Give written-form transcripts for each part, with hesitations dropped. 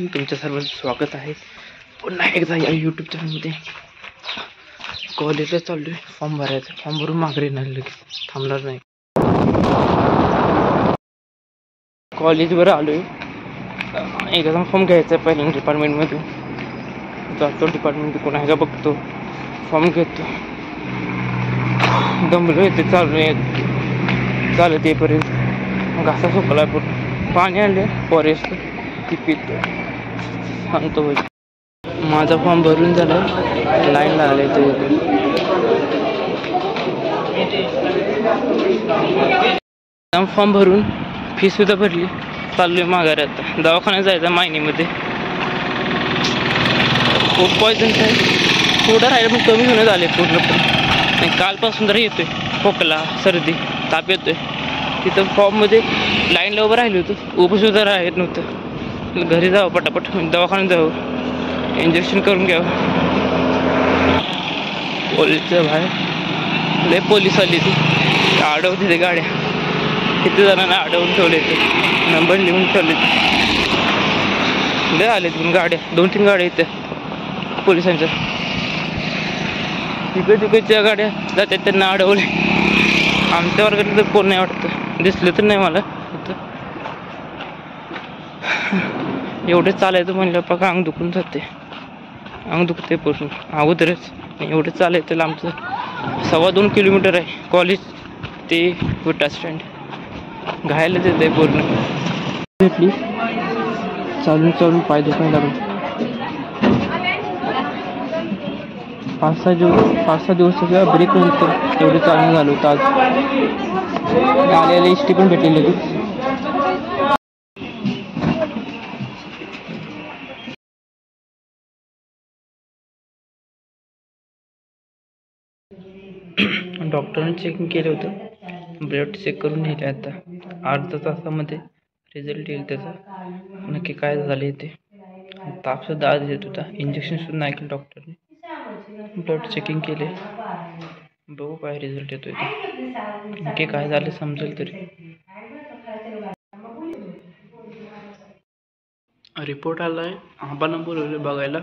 तुमच्या सर्वांचं स्वागत आहे पुन्हा एकदा या यूट्यूब चॅनलमध्ये. कॉलेजला चाललोय फॉर्म भरायचा. फॉर्म भरून माघारी येणार, लगेच थांबणार नाही. कॉलेजवर आलोय. एकदा फॉर्म घ्यायचा आहे पहिल्या डिपार्टमेंटमध्ये. जातो डिपार्टमेंटमध्ये कोण आहे का बघतो, फॉर्म घेतो. दमलो येते चालत येईपर्यंत. घासा सुकला पूर्ण. पाणी आणले फॉरेस्ट ती पितो सांगतो. माझा फॉर्म भरून झाला, लाईन लागले ते. फॉर्म भरून फी सुद्धा भरली. चाललोय माघारी आता. दवाखान्यात जायचं मायनीमध्ये. खूप पॉयझन आहे. थोडं राहिलं पण कमी होण्यात आले पूर्णपणे. कालपासून जरा येतोय खोकला, सर्दी, ताप येतोय. तिथं फॉर्ममध्ये लाईनला उभं राहिलं होतं, उभं सुद्धा राहत नव्हतं. घरी जावं पटापट, दवाखान्यात जावं, इंजेक्शन करून घ्यावं. पोलीसच्या बाहेर लय पोलीस आली ती, अडवते ते गाड्या. किती जणांना अडवून ठेवले ते, नंबर लिहून ठेवले. लय आले तिकडून गाड्या, 2-3 गाड्या येत्या पोलिसांच्या. तिकडच्या गाड्या जातात, त्यांना अडवले. आमच्या वर्गात तर कोण नाही वाटतं, दिसलं तर नाही मला इथं. एवढे चालायचं म्हणलं पका अंग दुखून जाते, अंग दुखते पूर्ण अगोदरच. एवढे चालायचं लांबचं. 2.25 किलोमीटर आहे कॉलेज ते विटा स्टँड. घायलाच येत आहे पूर्ण. चालून पाय दुखायला लागले. 5-6 दिवस ब्रेक नंतर एवढे चालणं झालं होतं. आज आलेला एसटी पण भेटली लगेच. डॉक्टरांनी चेकिंग केलं होतं, ब्लड चेक करून नेले. आता अर्ध्या तासामध्ये रिझल्ट येईल त्याचा, नक्की काय झाले ते. ताप सुद्धा आज येत होता. इंजेक्शन सुद्धा नाही केलं डॉक्टरने. ब्लड चेकिंग केले, बघू काय रिझल्ट येतोय ते. नक्की काय झालं समजेल तरी. रिपोर्ट आलाय, आबांना बोलवले बघायला.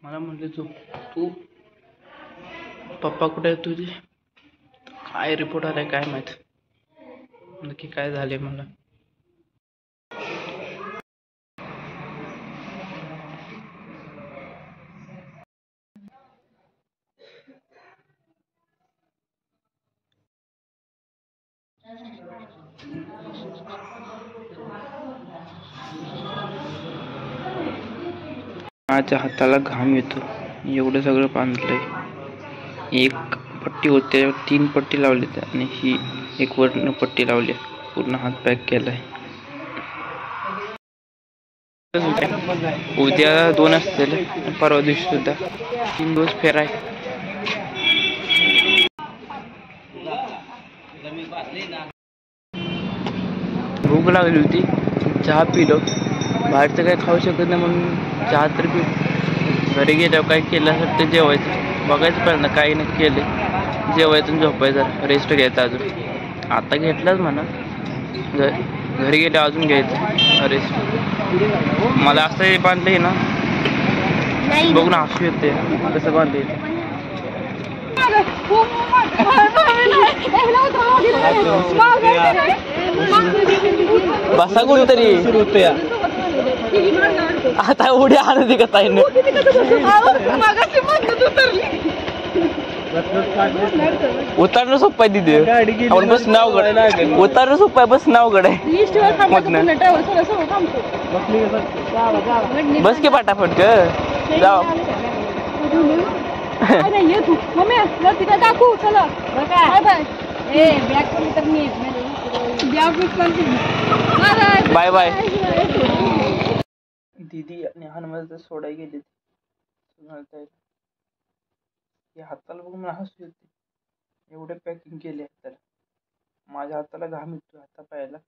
मला म्हणले तू पप्पा कुठे आहे तुझे. काय रिपोर्ट आलाय काय माहित, नक्की काय झाले मला. माझ्या हाताला घाम येतो, एवढं सगळं बांधलंय. एक पट्टी होते, 3 पट्टी लावली आणि ही एक वर्ण पट्टी लावली. पूर्ण हात पॅक केलाय. उद्या 2 असतील, परवा दिवशी सुद्धा 3 दिवस फेराय. भूक लागली होती, चहा पिलो. बाहेरचं काय खाऊ शकत नाही म्हणून चहा तर पिलो. घरी गेल्यावर काय केलं असेल ते जेवायचं, बघायचं पहिल्यांदा काही नाही केले. जेवायचं, झोपायचं, रेस्ट घ्यायचा. अजून आता घेतलाच म्हणा, घरी गेले अजून घ्यायचं रेस्ट. मला असं बांधलंय ना, बघून हसू येते कसं बांधलंय. बसा कोणतरी आता उड्या आणते का ताईनं. उतरणं सोपं आहे तिथे, आपण बस नाव गड. उतरणं सोपं आहे, बस नाव गड आहे. बस की पाटापट ग जाऊ. Bye bye. दीदी आणि हनुमान सोडाय गेली. हाताला बघून मला हसू येते, एवढे पॅकिंग केले हाताला. माझ्या हाताला घाम येतो हाता पायाला.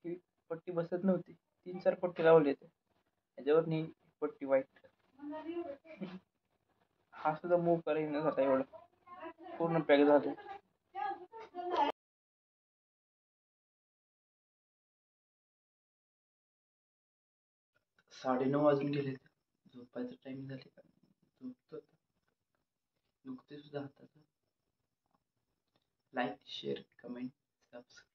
ही पट्टी बसत नव्हती, 3-4 पट्टी लावली होती त्याच्यावर. नी पट्टी वाईट. हा सुद्धा मूव करायला झाला, एवढं पूर्ण पॅक झालं. 9:30 वाजून गेले. झोपायचं टाइम झाले का? झोपतो आता. दुखते सुद्धा हाताचं. Like, share, comment, subscribe.